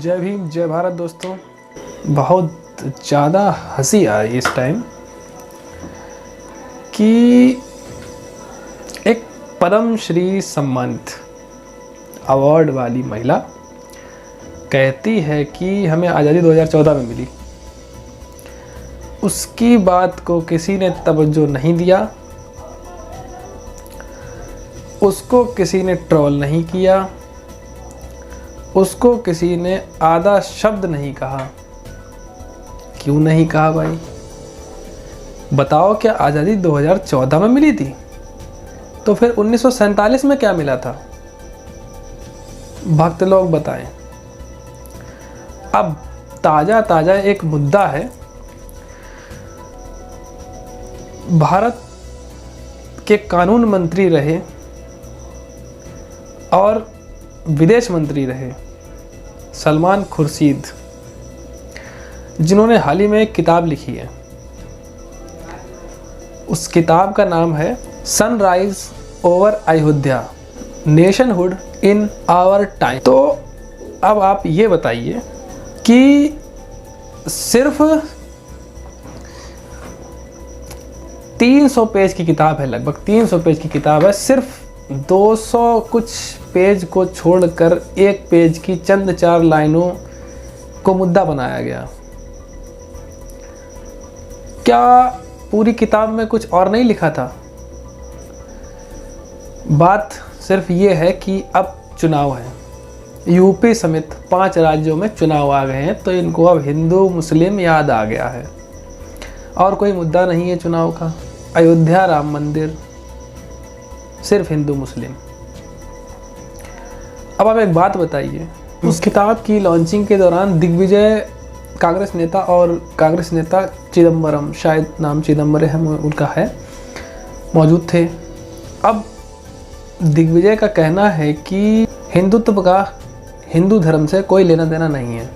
जय भीम जय भारत दोस्तों। बहुत ज़्यादा हंसी आई इस टाइम कि एक पद्म श्री सम्मानित अवार्ड वाली महिला कहती है कि हमें आज़ादी 2014 में मिली। उसकी बात को किसी ने तवज्जो नहीं दिया, उसको किसी ने ट्रोल नहीं किया, उसको किसी ने आधा शब्द नहीं कहा। क्यों नहीं कहा भाई? बताओ, क्या आज़ादी 2014 में मिली थी? तो फिर 1947 में क्या मिला था? भक्त लोग बताएं। अब ताज़ा एक मुद्दा है। भारत के कानून मंत्री रहे और विदेश मंत्री रहे सलमान खुर्शीद, जिन्होंने हाल ही में एक किताब लिखी है। उस किताब का नाम है sunrise over Ayodhya, nationhood in our time. तो अब आप ये बताइए कि सिर्फ 300 पेज की किताब है, लगभग 300 पेज की किताब है, सिर्फ 200 कुछ पेज को छोड़कर एक पेज की चंद 4 लाइनों को मुद्दा बनाया गया। क्या पूरी किताब में कुछ और नहीं लिखा था? बात सिर्फ ये है कि अब चुनाव है, यूपी समेत 5 राज्यों में चुनाव आ गए हैं, तो इनको अब हिंदू मुस्लिम याद आ गया है और कोई मुद्दा नहीं है चुनाव का। अयोध्या, राम मंदिर, सिर्फ हिंदू मुस्लिम। अब आप एक बात बताइए, उस किताब की लॉन्चिंग के दौरान दिग्विजय कांग्रेस नेता और कांग्रेस नेता चिदम्बरम, शायद नाम चिदम्बरम उनका है, मौजूद थे। अब दिग्विजय का कहना है कि हिंदुत्व का हिंदू धर्म से कोई लेना देना नहीं है।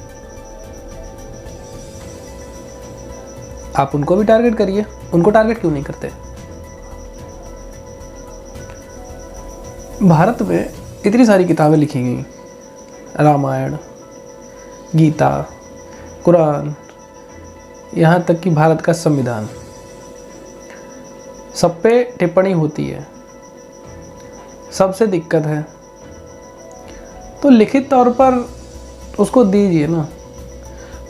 आप उनको भी टारगेट करिए, उनको टारगेट क्यों नहीं करते? भारत में इतनी सारी किताबें लिखी गई, रामायण, गीता, कुरान, यहाँ तक कि भारत का संविधान, सब पे टिप्पणी होती है, सबसे दिक्कत है। तो लिखित तौर पर उसको दीजिए ना।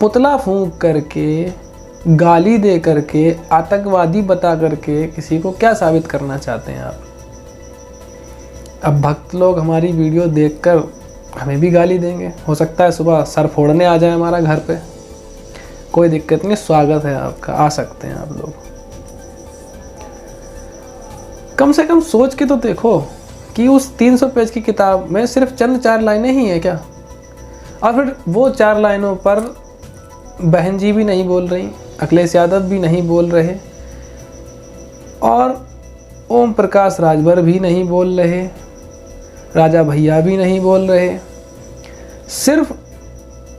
पुतला फूंक करके, गाली दे करके, आतंकवादी बता करके किसी को क्या साबित करना चाहते हैं आप? अब भक्त लोग हमारी वीडियो देखकर हमें भी गाली देंगे, हो सकता है सुबह सर फोड़ने आ जाए हमारा घर पे। कोई दिक्कत नहीं, स्वागत है आपका, आ सकते हैं आप लोग। कम से कम सोच के तो देखो कि उस 300 पेज की किताब में सिर्फ चंद 4 लाइनें ही हैं क्या? और फिर वो 4 लाइनों पर बहन जी भी नहीं बोल रही, अखिलेश यादव भी नहीं बोल रहे और ओम प्रकाश राजभर भी नहीं बोल रहे, राजा भैया भी नहीं बोल रहे। सिर्फ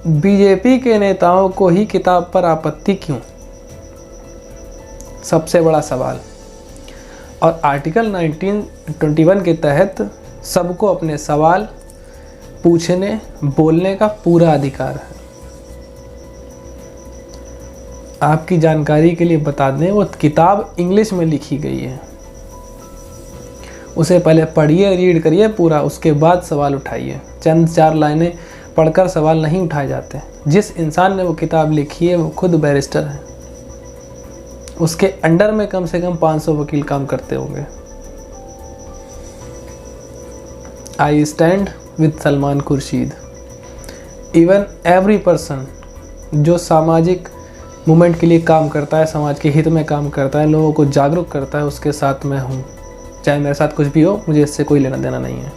बीजेपी के नेताओं को ही किताब पर आपत्ति क्यों? सबसे बड़ा सवाल। और आर्टिकल 1921 के तहत सबको अपने सवाल पूछने, बोलने का पूरा अधिकार है। आपकी जानकारी के लिए बता दें, वो किताब इंग्लिश में लिखी गई है। उसे पहले पढ़िए, रीड करिए पूरा, उसके बाद सवाल उठाइए। चंद 4 लाइनें पढ़कर सवाल नहीं उठाए जाते। जिस इंसान ने वो किताब लिखी है वो खुद बैरिस्टर है, उसके अंडर में कम से कम 500 वकील काम करते होंगे। I stand with Salman Khurshid. Even every person जो सामाजिक मूवमेंट के लिए काम करता है, समाज के हित में काम करता है, लोगों को जागरूक करता है, उसके साथ मैं हूँ। चाहे मेरे साथ कुछ भी हो, मुझे इससे कोई लेना देना नहीं है।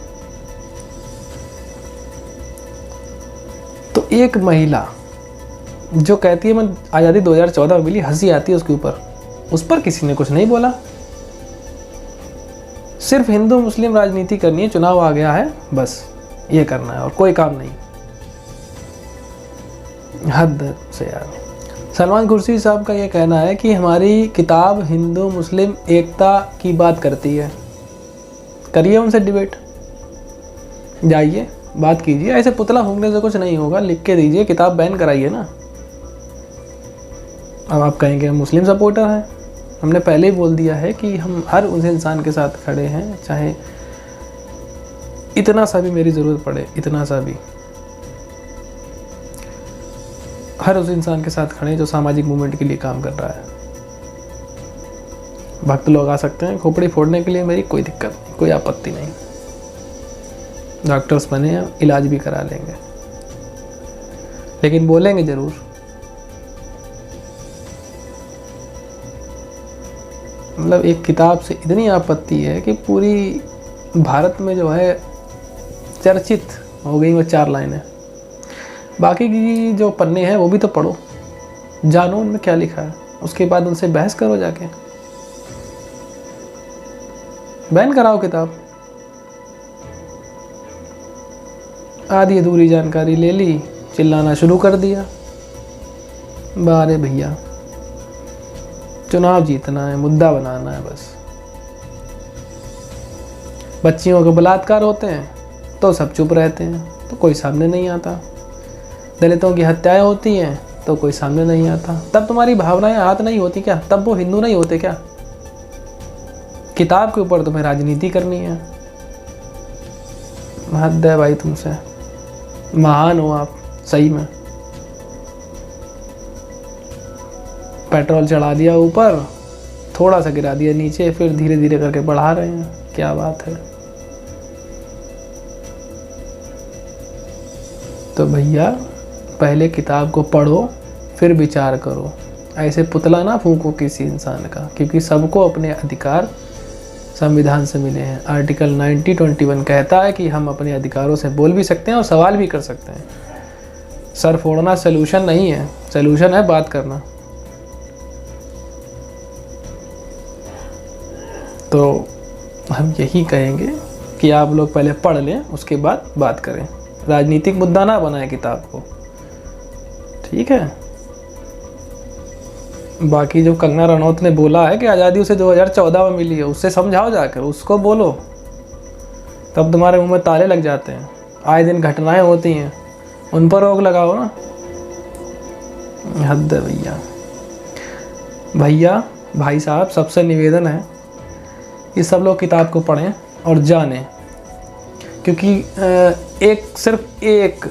तो एक महिला जो कहती है मैं आज़ादी 2014 में मिली, हंसी आती है उसके ऊपर, उस पर किसी ने कुछ नहीं बोला। सिर्फ हिंदू मुस्लिम राजनीति करनी है, चुनाव आ गया है, बस ये करना है और कोई काम नहीं। हद से यार। सलमान खुर्शीद साहब का ये कहना है कि हमारी किताब हिंदू मुस्लिम एकता की बात करती है। करिए उनसे डिबेट, जाइए बात कीजिए। ऐसे पुतला फूंकने से कुछ नहीं होगा, लिख के दीजिए, किताब बैन कराइए ना। अब आप कहेंगे हम मुस्लिम सपोर्टर हैं। हमने पहले ही बोल दिया है कि हम हर उस इंसान के साथ खड़े हैं, चाहे इतना सा भी मेरी ज़रूरत पड़े, इतना सा भी, हर उस इंसान के साथ खड़े हैं जो सामाजिक मूवमेंट के लिए काम कर रहा है। भक्त लोग आ सकते हैं खोपड़ी फोड़ने के लिए, मेरी कोई दिक्कत नहीं, कोई आपत्ति नहीं। डॉक्टर्स बने हैं, इलाज भी करा लेंगे, लेकिन बोलेंगे ज़रूर। मतलब एक किताब से इतनी आपत्ति है कि पूरी भारत में जो है चर्चित हो गई वो 4 लाइनें। बाकी की जो पन्ने हैं वो भी तो पढ़ो, जानो उनमें क्या लिखा है, उसके बाद उनसे बहस करो, जाके बैन कराओ किताब। आधी अधूरी जानकारी ले ली, चिल्लाना शुरू कर दिया। बारे भैया, चुनाव जीतना है, मुद्दा बनाना है बस। बच्चियों के बलात्कार होते हैं तो सब चुप रहते हैं, तो कोई सामने नहीं आता। दलितों की हत्याएं होती हैं तो कोई सामने नहीं आता। तब तुम्हारी भावनाएं हाथ नहीं होती क्या? तब वो हिंदू नहीं होते क्या? किताब के ऊपर तुम्हें राजनीति करनी है। हद है भाई तुमसे। महान हो आप सही में। पेट्रोल चढ़ा दिया ऊपर, थोड़ा सा गिरा दिया नीचे, फिर धीरे धीरे करके बढ़ा रहे हैं। क्या बात है। तो भैया पहले किताब को पढ़ो, फिर विचार करो। ऐसे पुतला ना फूंको किसी इंसान का, क्योंकि सबको अपने अधिकार संविधान से मिले हैं। आर्टिकल 9021 कहता है कि हम अपने अधिकारों से बोल भी सकते हैं और सवाल भी कर सकते हैं। सर फोड़ना सलूशन नहीं है, सलूशन है बात करना। तो हम यही कहेंगे कि आप लोग पहले पढ़ लें, उसके बाद बात करें। राजनीतिक मुद्दा ना बनाएं किताब को, ठीक है। बाकी जो कंगना रनौत ने बोला है कि आज़ादी उसे 2014 में मिली है, उससे समझाओ जाकर, उसको बोलो, तब तुम्हारे मुंह में ताले लग जाते हैं। आए दिन घटनाएं होती हैं, उन पर रोक लगाओ ना। हद है भैया। भैया भाई साहब, सबसे निवेदन है कि सब लोग किताब को पढ़ें और जानें, क्योंकि सिर्फ एक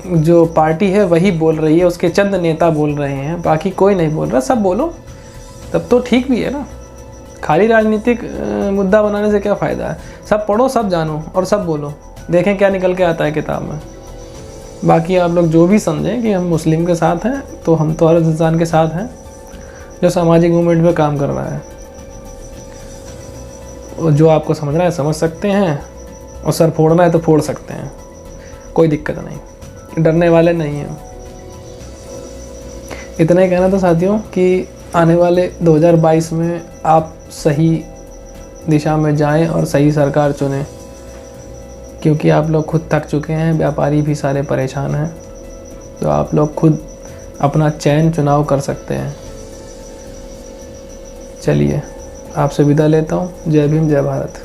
जो पार्टी है वही बोल रही है, उसके चंद नेता बोल रहे हैं, बाकी कोई नहीं बोल रहा। सब बोलो, तब तो ठीक भी है ना। खाली राजनीतिक मुद्दा बनाने से क्या फ़ायदा है। सब पढ़ो, सब जानो और सब बोलो, देखें क्या निकल के आता है किताब में। बाकी आप लोग जो भी समझें कि हम मुस्लिम के साथ हैं, तो हम तो हर इंसान के साथ हैं जो सामाजिक मूवमेंट में काम कर रहा है। और जो आपको समझना है समझ सकते हैं, और सर फोड़ना है तो फोड़ सकते हैं, कोई दिक्कत नहीं, डरने वाले नहीं हैं। इतना ही कहना था साथियों कि आने वाले 2022 में आप सही दिशा में जाएं और सही सरकार चुनें, क्योंकि आप लोग खुद थक चुके हैं, व्यापारी भी सारे परेशान हैं। तो आप लोग खुद अपना चयन चुनाव कर सकते हैं। चलिए आपसे विदा लेता हूँ। जय भीम, जय भारत।